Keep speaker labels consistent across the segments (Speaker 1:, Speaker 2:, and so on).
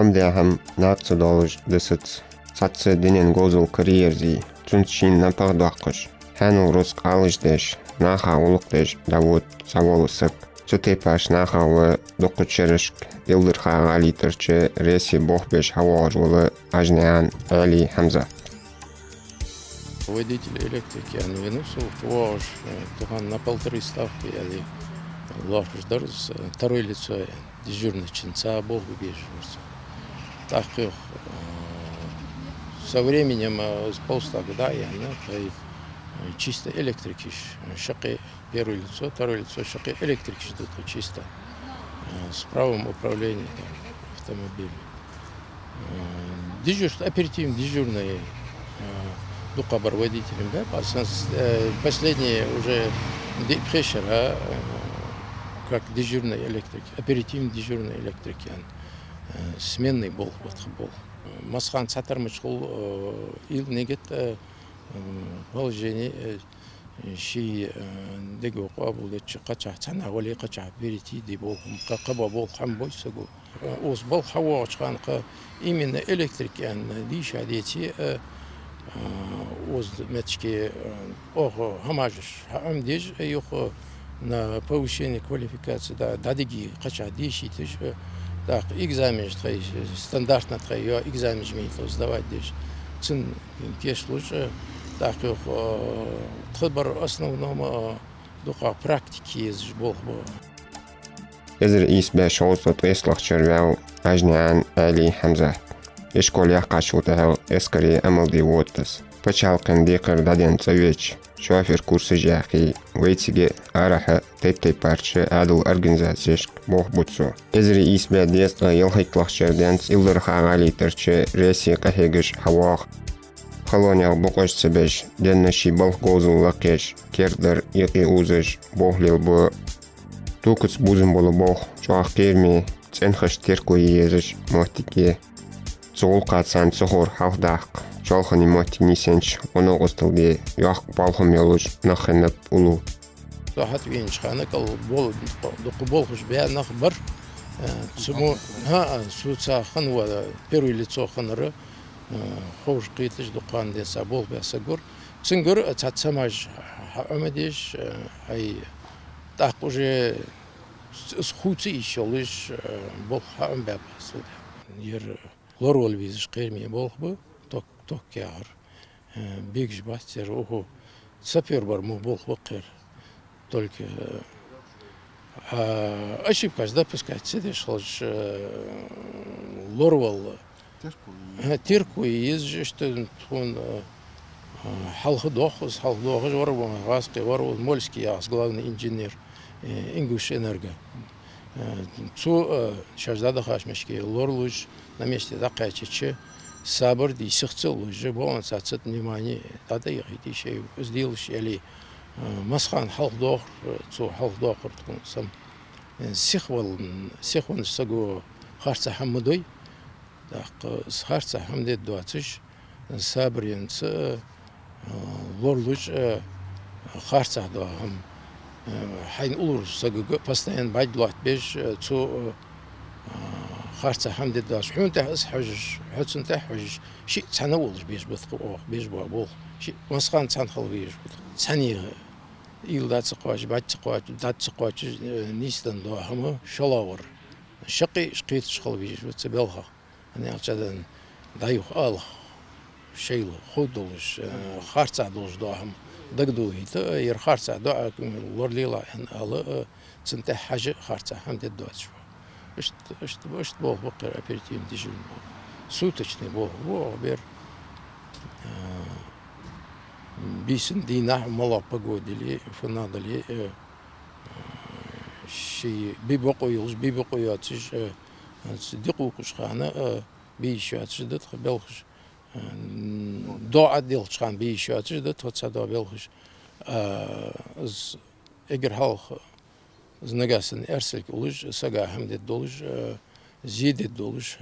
Speaker 1: Hamde ham naqsa dolış dısıt. Satsı dinen gozul kariyerzi. Tünçin napaq daqış. Hanu rus qalış deş. Naha uluk deş. Davut savolu sık. Çutepaş naha ve dokuçerişk. Ildır xaali tırçı. Resi bohbeş havacılı. Ajnean Ali Hamza.
Speaker 2: Водитель электрик, yani Венусов, вож, тухан на 1,5 ставки, yani лошадь второе лицо, дежурный чинца, Бог убежище. Так со временем, с полставки, да, я, чисто электрик, шаки, первое лицо, второе лицо, шаки, электрик, чисто, с правым управлением автомобиля. Дежурство, оперативно дежурный, Дукабар водителем, да, последние уже Дипхешера, как дежурный электрик, оперативный дежурный электрик, сменный был. Масхан Сатармачхул ил негет положение ши дего қабулет қача цана вали қача берити ди бол қаба бол хам бойсагу оз бол хава ашқан именно электрик диша дети Оз метчки ого хамажиш хамдеж юх на повышение квалификации да дадиги кача дешитиш так экзамен штрей стандартно трей экзамен жмейт сдавать деш цин кеш лучше так юх тхбар основном духа практики есть бол.
Speaker 1: Эзер исбе шоусо теслах червяу Ажнян Али Хамза. Ишколия қашутау эскари амалди уоттас. Пачалқын декар даден цавеч. Шофер курсы жахи. Вейтиге араха теттэй парчы адыл организацияшк бох бутсу. Эзри исбе деста елхайтлах черденц илдыр хагали тырчы реси қахегіш хавақ. Колония бокош цебеш. Деннаши балх гозул лакеш. Кердер иқи узыш. Бохлил бу. Тукыц бузым болу бох. Чоақ керми. Ценхаш теркуи езыш. Мохтике. Зол қатсан цохор халдақ. Жолхани мотини сенч. Оны ғыстылды. Яқ балхым елуш. Нахынып улу.
Speaker 2: Сахат венчханы кал бол болхуш бя нах бар. Цуму суца ханва первое лицо ханры. Хош қитыш дұқан деса бол бяса гор. Цынгыр цатсамаж амадеш. Так уже схуцы еще лишь бол хам бя басуда. Ер Лорвал визиш қерме болхбы, ток кягыр. Бегж бастер, охо, сапер бар му болхбы қер. Только ошибка, да, пускай цедеш лож Лорвал. Терку и езжи, что он халхдохус, ворвал Гаски, ворвал Мольский, главный инженер Ингуш Энерго. Цу шаждада хашмешки лорлуж на месте дакачичи сабр ди сыхцыл уже бон сацет внимание тада яхити шей сделаш или масхан халдох цу халдох сам сихван сагу харца хамдой так харца хамдет 20 сабринц лорлуж харца да حين أولر سجق فستان بعد لوحد بيش تو خارطة حمد الداش حون تحس حج حسن تحج شيء تناولش بيش بثقو بيش بابول شيء مسخان تنخل بيش ثانية يلدات سقواج بعد سقواج دات سقواج نيستن دو هم شلاور شقيت شخل بيش بتسبلها أنا أعتقد دايوخ الله شيء خودلش خارطة دولش دو هم دقدوهيت يرخارسا دعاء لورليلا ان الله سنت حاجه خارسا حمد الدعاء شو اشت بول بقر ابيرتيم ديجن سوتشني بول بير بيسن دينا مالا بقودلي فنادلي شي بيبقوياتش دقو قشخانه بيشاتش دت بلخش دعاء ديلشان بيشاتش ده تصدق بيلخش اگر حال زنگاسن ارسل کولش سگا هم دید دولش زیاد دولش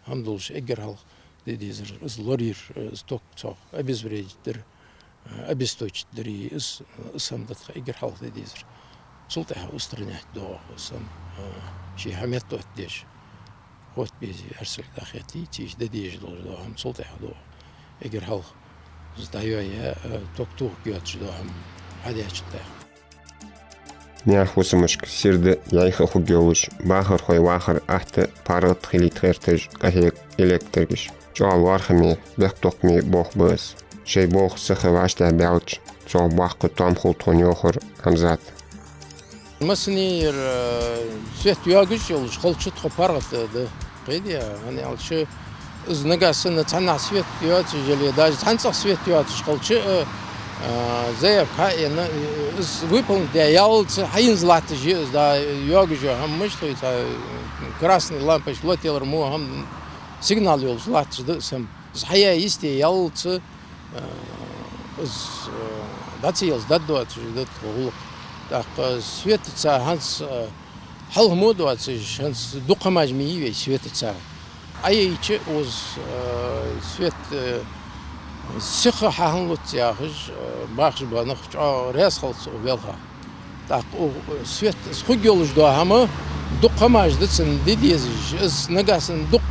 Speaker 2: هم دولش اگر حال دیدیزر از لوریر از توک ابیز بریدر ابیز توچ دری از هم دت اگر حال دیدیزر سلطه استرنه دو سم شی همت توت دیش قوت بيزي أرسل داخيتي تيش دديج دو هم سلطة دو إجر هل زدايا توك بيوتش دو هم حديش ده
Speaker 1: Niyal husumushk sirde yaykha hugyolush bahar hoy wahar ahte parat khilit hertej kahek elektrigish çoğal warhmi bektokmi boh bës şey boh sıxı vaşta belç çoğ bahkı tam hulton yohur hamzat
Speaker 2: مسنير سويت ياجش يلش خلش تخبرت ده قيدي يعني على شيء إذا نقص نتعنى سويت يات جلي داج تنصح سويت يات خلش زي بكاء إن إذا ويبل ده يالت حين زلات جي إذا ياجش هم مش توي تا красный лампочка летел рму هم سيجنال يلش زلات ده سم إذا حيا يستي يالت إذا داتيلز دادوات جدت غلق так светится ханс халмуд ватсиш ханс дукамажми ве светится айче оз свет сиха ханлут яхж бахш банах рес халс велха так о свет схугёлж до хама дукамаж дитсин дидезиш из нагасин дук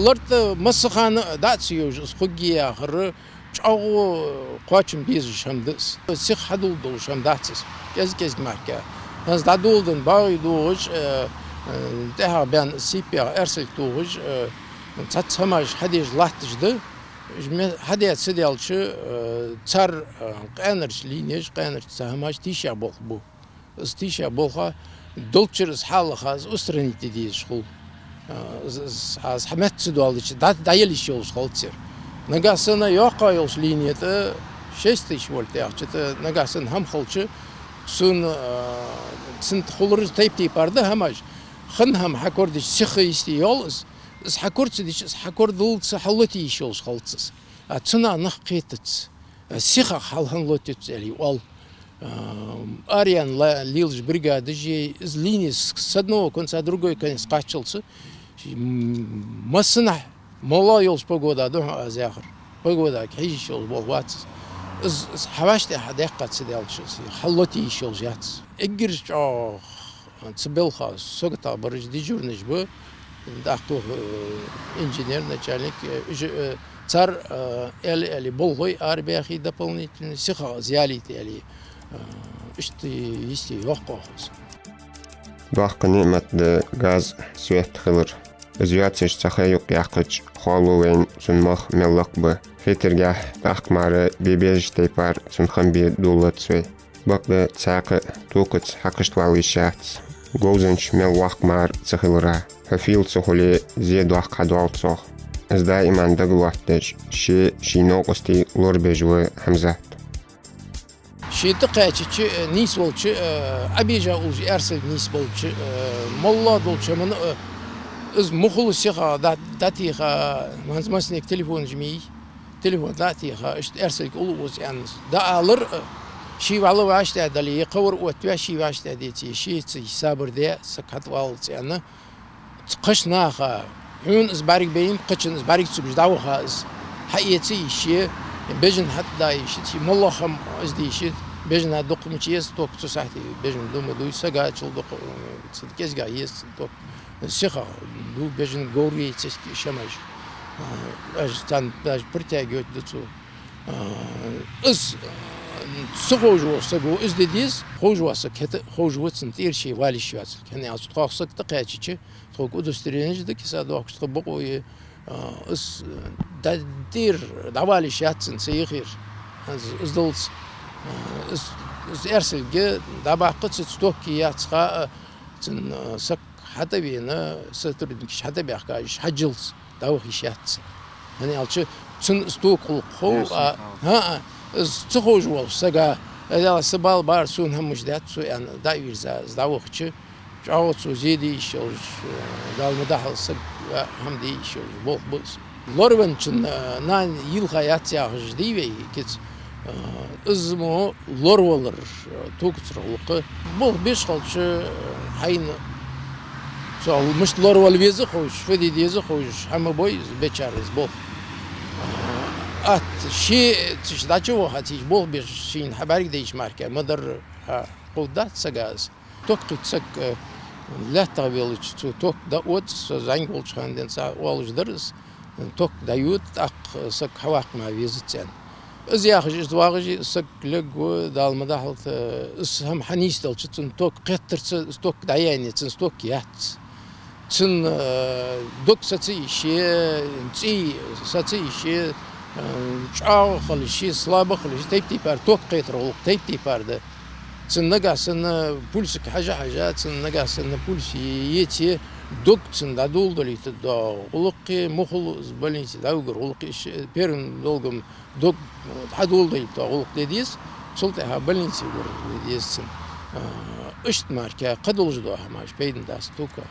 Speaker 2: ларт масхан датсиёж схугия хр чау قاچم بیزش هم دست سیخ حدول دوش هم دستش کز مرکه از دادولدن باقی دوش ده بین سیپیا ارسل دوش tat samaj hadij lahtij de hadiyat sidyalçı çar qanırç liniyaj qanırç samaj tişa bol bu tişa bolha dolçırız halxaz ustreniti diye şul az hamet sidalçı dayeliş yol şolçer nagasına yok ayol liniyete 6000 volt yaxçı nagasın ham xolçı sun xulur tayp parda hamaj xın ham hakordi sixi isti yoluz حكورت ديش حكورت دول حلتي يشولش خالص أتنا نخقيتت سيخا حالهن لوتت علي وال أريان لا ليلج بريغاد جي زلينيس سدنو كون سادروغوي كان سقاتشلس مسنا مولا يولش بوغودا دو ازاخر بوغودا كيش يول بوغوات از حواشت حديقه سدالش حلتي يشولش يات اجرش تسبلخا سوغتا برج ديجورنج بو دكتور инженер начальник цар эли болгой арбияхи дополнительный сиха зиалит эли ишти исти йоккос
Speaker 1: Бахкы нематды газ свет хылыр Зюатсыш сахаюк яқыч холуэн сунмах меллак бы Фетергах тахмары бебеж тейпар сунхан би дулат свей Бакды цақы тукыц хақыштвал ишац Гоузенч меллахмар цахылыра Хафил цохоле зедуах кадуалцох. Зда иман даглуахтеч, ши ногости лорбежвы хамзат.
Speaker 2: Шиты қайчы нис болчы, абижа улжы әрсіл нис болчы, молла долчы, мұны үз мұхылы сиға датиға, манзмасынек телефон жмей, телефон датиға, әрсіл ұлы өз әніз. Да алыр, ши валы вашты әдалі, қауыр өтвә ши вашты әдеті, ши сабырде, сақатвалцы әні, قشناخا هون إزبارك بين قشن إزبارك تسوق جداوها إز حقيقي شيء بيجن حتى يشتي مالله خم إزدي شيء بيجن هدوق مشيس توك تساعتي بيجن دوم دوي سجا تشل دوق صدقيس جايس توك سخا دو بيجن غوري تسكي شماج أجتان باج برتاعي دتو إز سخوجو سجو إزديز خوجو سكت خوجو تنتير شيء والي شيء كان يعطي تخصك تقاعد توك أدوسترينج ده كيسا دوك تطبقوا إس دير دوالي شاتن سيخير إس دولت إس إرسل جا دابا قصة ستوكي ياتخا تن سك حتى بينا ستردنكش حتى بيحكاش حجلس داوخي شات يعني على تن ستوك القو ها إس تخوج وال سجا إذا سبال بارسون هم مجدات سو يعني داير داوخش جاوت زيدي شوج دال مدحل سق همدي شوج بول بس لوربنچن نان يل hayat yaxıcdı ve kit izmo lorwalar toqtrılıqı bol 5 qalçı hayın çalmış lorwal vezi xoş fedi dezi xoş hamı boy beçarız bol at şey tişdaçı o hatiç bol bir şeyin haberi değişmarke madar qudat sagaz toqtsak لا تغبيلش توك دا اوت زانج بولش خاندن سا والج درس توك دا يوت اق سك حواق ما فيزتسن از ياخج ازواغجي سك لغ دال مدحلت اسهم حنيستل تن توك قطر توك داياني تن توك يات تن دوك ساتي شي تي ساتي شي چاو خلشي سلاب خلشي تيبتي بار توك قطر تيبتي بار ده تن نقاسن بولسك حاجة تن نقاسن بولس يتي دوك تن دادول دليت دا غلقي مخل زبالينتي داوغر غلقي بيرن دولغم دوك حدول دليت دا غلق ديديس سلطها بالينتي ور ديديس اشت ماركا قدولج دوها ماش بيدن داس توكا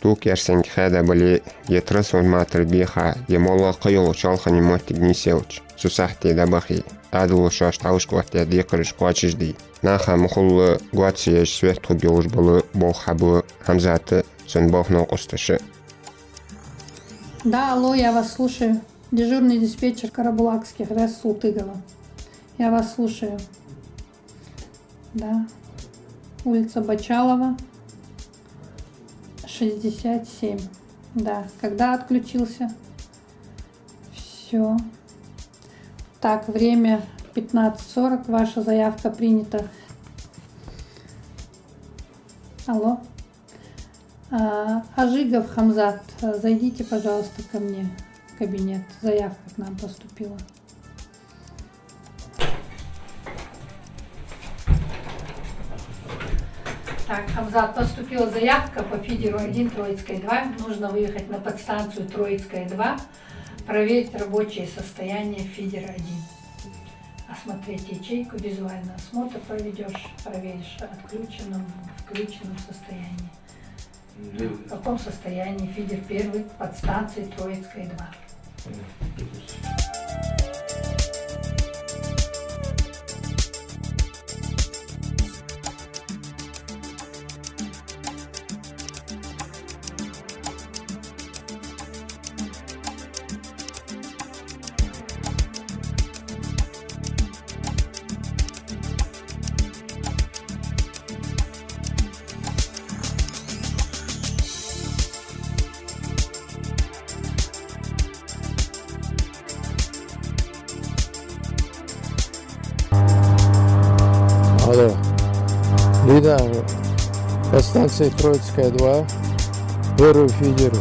Speaker 1: توك يرسنك خادا بلي يترسون ما تربيخا يمولا قيلو شالخني موتي بنيسيوش سوساحتي دبخي عدلو شاش تعوش قواتي ديقرش قواتش دي ناخا مخل قواتسيش سويتو بيوش بلو بوخابو همزات سن бог нокосташи.
Speaker 3: Да, алло, я вас слушаю. Дежурный диспетчер Карабулакских, РЭС Султыгова. Я вас слушаю. Да. Улица Бачалова, 67. Да. Когда отключился? Все. Так, время 15:40. Ваша заявка принята. Алло. Ажигов Хамзат, зайдите, пожалуйста, ко мне в кабинет. Заявка к нам поступила. Так, Хамзат, поступила заявка по фидеру 1, Троицкая 2. Нужно выехать на подстанцию Троицкая 2, проверить рабочее состояние фидера 1. Осмотреть ячейку, визуальный осмотр проведешь, проверишь отключенном, включенном состоянии. В каком состоянии фидер 1 подстанции Троицкая 2.
Speaker 2: Алло. Лида, подстанция Троицкая 2, первый фидер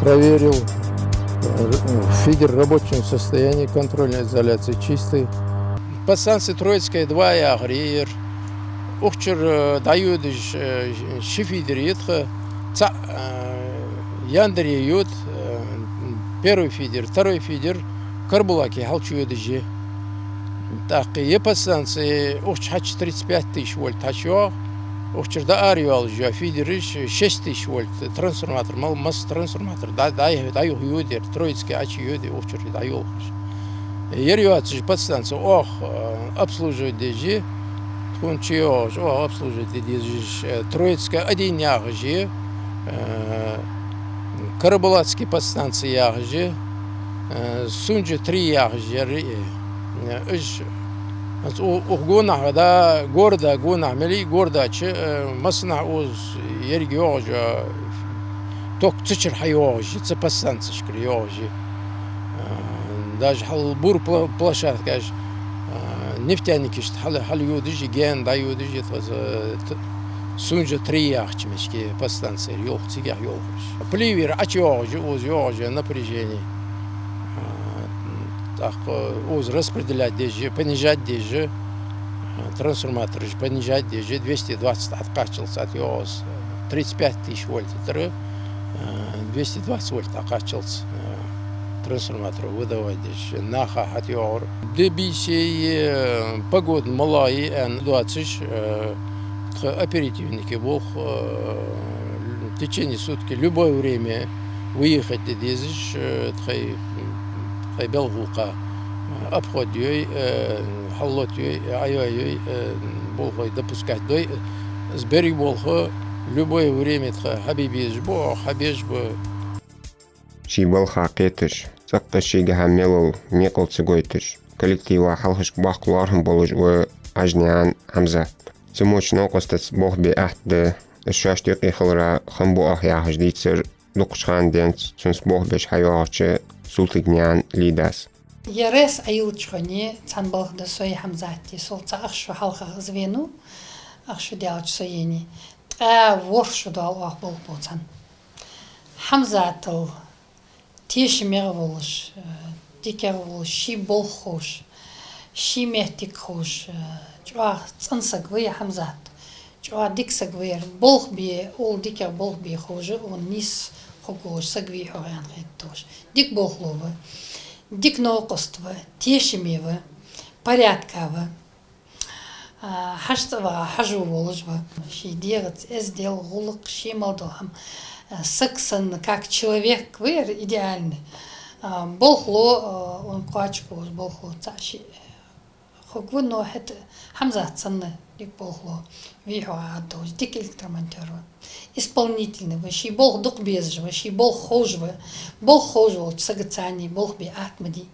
Speaker 2: проверил, фидер в рабочем состоянии, контрольная изоляция чистый. Подстанция Троицкая 2 я греер, ухчер дают шифидер едха, яндер ют, первый фидер, второй фидер, карбулаки халчу едежи. Так, и подстанции ухч хач 35 тысяч вольт хачо, ухчер да ариал же фидериш 6 тысяч вольт трансформатор, мал масс трансформатор, дай юдер, Троицкий ачи юдер, ухчер дай улхаш. Ерюат же подстанция, обслуживать дежи, тхунчиож, обслуживать дежи, Троицкая 1 ягжи, Карабулацкий подстанция ягжи, Сунджи 3 ягжи. إيش وقونا هذا جوردا قونا عملي جوردا شيء مصنع أوز يرجع يوجا توك تشر حيوجي تبصن تشكر يوجي داج حل بور بلاشات كاج نفتاني كشت حل يوديجي جان دا يوديجي تغز سونجا ترياخ مشكي بصن سير يوخ تيجي يوخش بليفير أشيوجي أوز يوجي напряжение так, распределять дежи, понижать дежи, трансформатор понижать дежи, 220 откачивался от его 35 тысяч вольт, 220 вольт откачивался трансформатор, выдавать дежи, наха от его. Дебисей погода малай N20, оперативники был в течение сутки, любое время выехать дезиш, белгулка обход ёй халлот ёй ай болхой допускать дой сбери болхо любое время хабибиш бо хабиш бо
Speaker 1: شي بالخا قيتش سقط شي جهملو نيقل سجويتش коллектива халхش باقلارهم بولج و أجنان همزة سموش ناقصت بوخ بأحد الشاش دقيقة خلرا خنبو أخيا جديد لقشخان دينت تنسبوه بش حيوغش سلطة نيان ليداس
Speaker 3: Ярес айылчхоне цанбалх да сои хамзати солца ахшу халха звену ахшу дялч соени воршу дал ах бол боцан хамзатл тишмер волш дикер волш ши бол хош ши мехтик хош чва цансак вы хамзат чва диксак вер бол би ол дикер бол би хоже он нис хогош сагви хоран реттош дик болхлова дик наукоства, тешемева, порядкова, хаштава, хажу воложва, шидерец, эздел, гулок, шималдохам, саксан, как человек, вер идеальный. Болхло, он квачку, болхло, цаши. Хогву, но это хамза цанны, дик болхло, вихуа адош, дик электромонтерва. Исполнительный, ши бог дух безжва, ши бог хожва, сагацани, бог би атмади.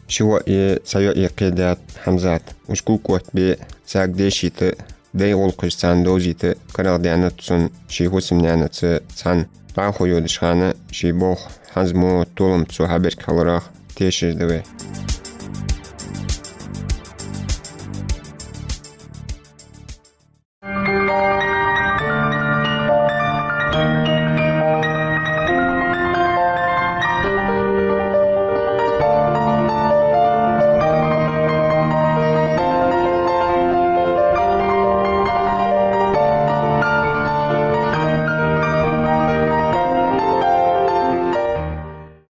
Speaker 1: شو سيو قيادات حمزات وشكو كوت بي ساق ديشيت دي غلقش سان دوزيت كراغ ديانت سن شي هوسم نيانت سان راخو يودشخانة شي بوخ حزمو طولم تسو حبر كالراخ تيشش دوي